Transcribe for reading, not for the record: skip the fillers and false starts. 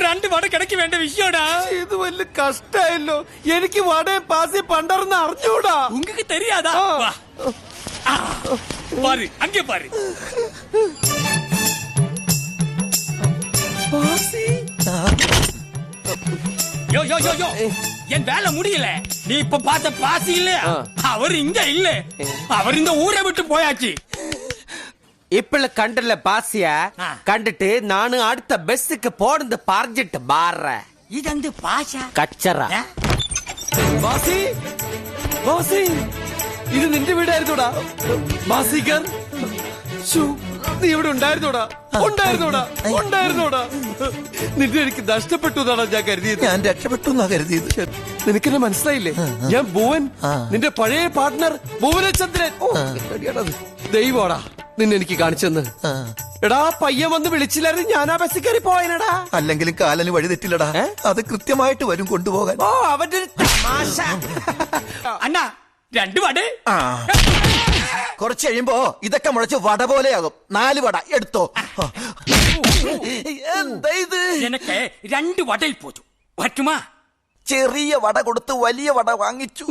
രണ്ട് വട കിടക്ക് വേണ്ട വിഷയോടാ. ഇത് വലിയ കഷ്ടായല്ലോ. എനിക്ക് വടയും പാസി പണ്ടർന്ന് അറിഞ്ഞൂടാ. உங்களுக்கு தெரியாதா? வா. பாரு அங்கே பாரு. പാസി யோ யோ யோ யோ என் வேலை முடியல. நீ இப்ப பார்த்த பாசி இல்ல, அவர் இங்க இல்ல. அவர் இந்த ஊரை விட்டு போயாச்சு. ഇപ്പള് കണ്ടല്ല പാസിയ കണ്ടിട്ട് നാണ് അടുത്ത ബസ്സുക്ക് പോണെന്ന് പറഞ്ഞിട്ട് മാറ. ഇതെന്ത് പാശ കച്ചറ. ബാസി ബാസി ഇത് നിന്റെ വീടായിരുന്നോടാ? ബാസിക്കർ നീ ഇവിടെ ഉണ്ടായിരുന്നോടാ? ഉണ്ടായിരുന്നോടാ? നിന്നെ എനിക്ക് നഷ്ടപ്പെട്ടു എന്നാണ് ഞാൻ കരുതിയത്. ഞാൻ രക്ഷപ്പെട്ടു എന്നാ കരുതിയത്. നിനക്കെന്നെ മനസ്സിലായില്ലേ? ഞാൻ ഭുവൻ, നിന്റെ പഴയ പാർട്ട്ണർ ഭുവനചന്ദ്രൻ. ദൈവോടാ നിന്നെ എനിക്ക് കാണിച്ചെന്ന്. എടാ പയ്യൻ വന്ന് വിളിച്ചില്ലായിരുന്നു, ഞാൻ ആ ബസ്സിൽ കയറി പോയനടാ. അല്ലെങ്കിലും കാലന് വഴി തെറ്റില്ലടാ. അത് കൃത്യമായിട്ട് വരും കൊണ്ടുപോകാൻ. ഓ അവന്റെ ഒരു തമാശ. അണ്ണാ രണ്ട് വട. കുറച്ച് കഴിയുമ്പോ ഇതൊക്കെ മുളച്ച് വട പോലെയാകും. 4 വട എടുത്തോ. എന്താ ഇത്? എനിക്ക് 2 വടയിൽ പോച്ചു പറ്റുമാ? ചെറിയ വട കൊടുത്ത് വലിയ വട വാങ്ങിച്ചു.